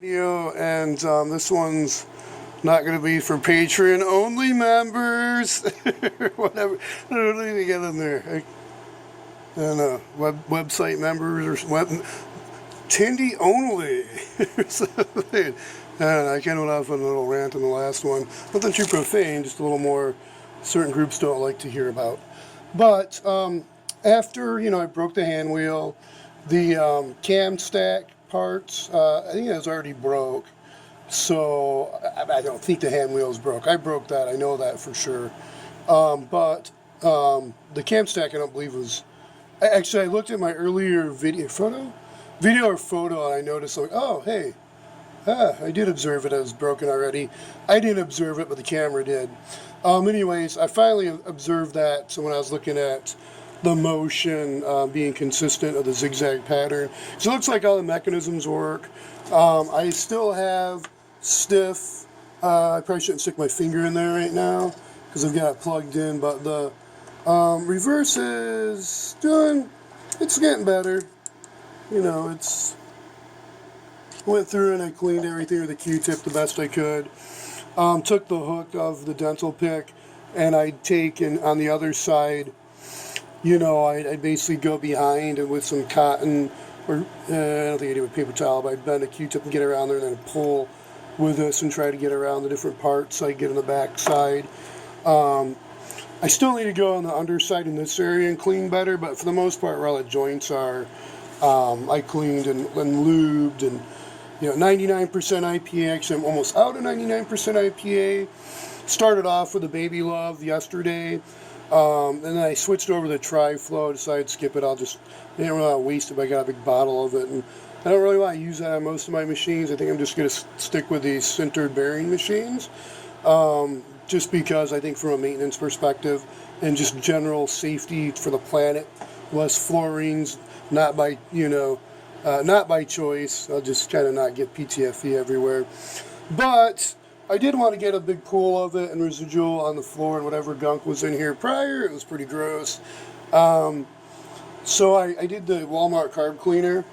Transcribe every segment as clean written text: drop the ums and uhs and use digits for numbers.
Video, and this one's not going to be for Patreon only members. Whatever. I don't know what to get in there. I don't know. Website members or Tindy only. Or something. And I kind of went off on a little rant on the last one. Nothing too profane, just a little more certain groups don't like to hear about. But after, I broke the hand wheel, the cam stack parts, I think it was already broke. So I don't think the hand wheels broke. I broke that, I know that for sure. But the cam stack, I don't believe was. Actually, I looked at my earlier video or photo, and I noticed like, oh hey, I did observe it as broken already. I didn't observe it, but the camera did. Anyways, I finally observed that. So when I was looking at the motion being consistent of the zigzag pattern, so it looks like all the mechanisms work. I still have stiff. I probably shouldn't stick my finger in there right now because I've got it plugged in. But the reverse is doing. It's getting better. It's. Went through and I cleaned everything with a Q-tip the best I could. Took the hook of the dental pick and I'd take and on the other side, I'd basically go behind and with some cotton or I don't think I did with paper towel, but I'd bend a Q-tip and get around there and then pull with this and try to get around the different parts so I get on the back side. I still need to go on the underside in this area and clean better, but for the most part where all the joints are, I cleaned and lubed and 99% IPA. Actually, I'm almost out of 99% IPA. Started off with a Baby Love yesterday, and then I switched over to Tri-Flow. Decided to skip it. I didn't really want to waste it, but I got a big bottle of it, and I don't really want to use that on most of my machines. I think I'm just going to stick with these sintered bearing machines, just because I think from a maintenance perspective and just general safety for the planet, less fluorines, not by not by choice. I'll just kind of not get PTFE everywhere. But I did want to get a big pool of it and residual on the floor and whatever gunk was in here prior. It was pretty gross. So I did the Walmart carb cleaner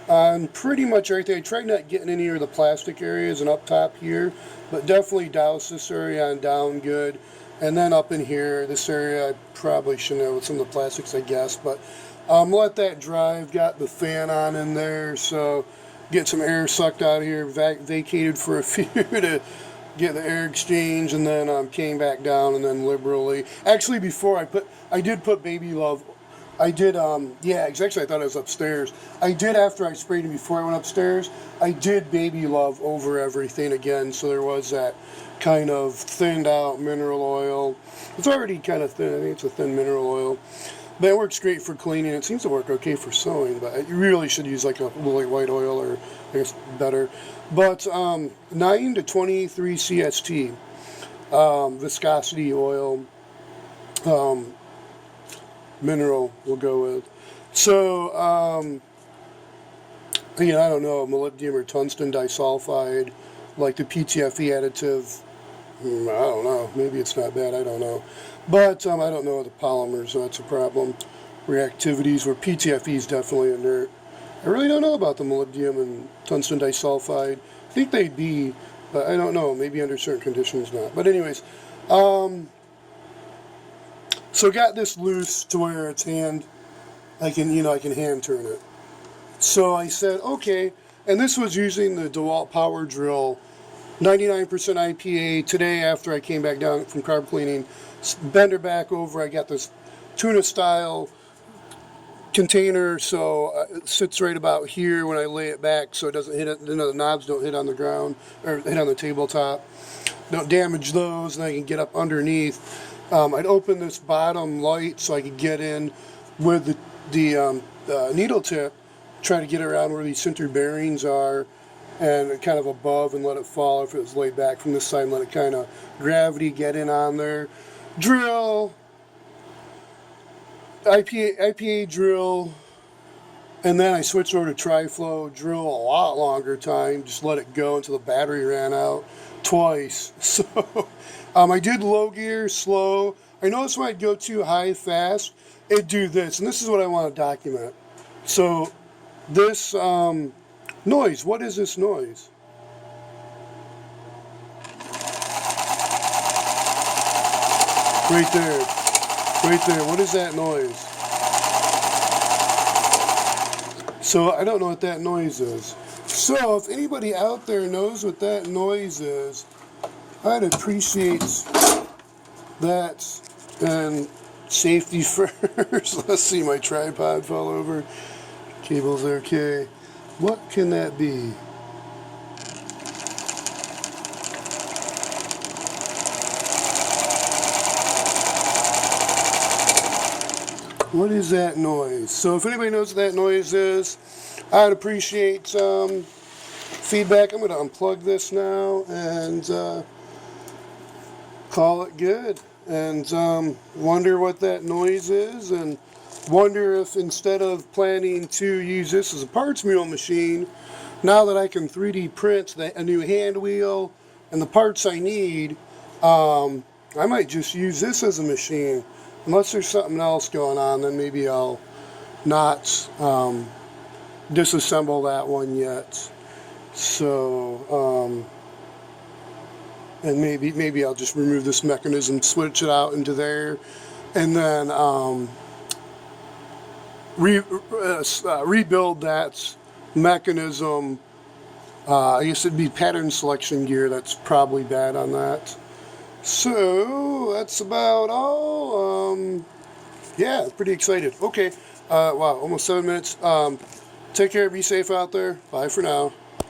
on pretty much everything. I tried not getting any of the plastic areas and up top here, but definitely doused this area on down good. And then up in here, this area, I probably shouldn't have with some of the plastics, I guess, but let that dry. I've got the fan on in there, so get some air sucked out of here. Vacated for a few to get the air exchange, and then came back down, and then liberally. Actually, before I did put Baby Love. I did, actually I thought it was upstairs. I did after I sprayed it before I went upstairs. I did Baby Love over everything again, so there was that kind of thinned out mineral oil. It's already kind of thin. I think it's a thin mineral oil. But it works great for cleaning. It seems to work okay for sewing, but you really should use like a lily white oil or I guess better. But 9 to 23 CST, viscosity oil, mineral we'll go with. So, I don't know, molybdenum or tungsten disulfide, like the PTFE additive. I don't know. Maybe it's not bad. I don't know. But I don't know the polymers, so that's a problem. Reactivities where PTFE is definitely inert. I really don't know about the molybdenum and tungsten disulfide. I think they'd be, but I don't know. Maybe under certain conditions not. But anyways, so got this loose to where it's I can hand turn it. So I said, okay, and this was using the DeWalt Power Drill, 99% IPA. Today, after I came back down from carb cleaning, bend her back over. I got this tuna style container, so it sits right about here when I lay it back, so it doesn't hit it. The knobs don't hit on the ground or hit on the tabletop. Don't damage those, and I can get up underneath. I'd open this bottom light so I could get in with the needle tip, try to get around where these sintered bearings are, and kind of above and let it fall if it was laid back from this side and let it kind of gravity get in on there. Drill, IPA drill, and then I switched over to Tri-Flow, drill a lot longer time, just let it go until the battery ran out twice. So I did low gear, slow. I noticed when I'd go too high, fast, it'd do this, and this is what I want to document. So this noise, what is this noise? Right there. Right there. What is that noise? So I don't know what that noise is. So if anybody out there knows what that noise is, I'd appreciate that. And safety first. Let's see, my tripod fell over. Cable's okay. What can that be? What is that noise? So if anybody knows what that noise is, I'd appreciate feedback. I'm going to unplug this now and call it good. And wonder what that noise is, and wonder if instead of planning to use this as a parts mule machine, now that I can 3D print a new hand wheel and the parts I need, I might just use this as a machine. Unless there's something else going on, then maybe I'll not disassemble that one yet. So, and maybe I'll just remove this mechanism, switch it out into there, and then rebuild that mechanism. I guess it'd be pattern selection gear. That's probably bad on that. So that's about all. Yeah, pretty excited. Okay. Wow, almost 7 minutes. Take care. Be safe out there. Bye for now.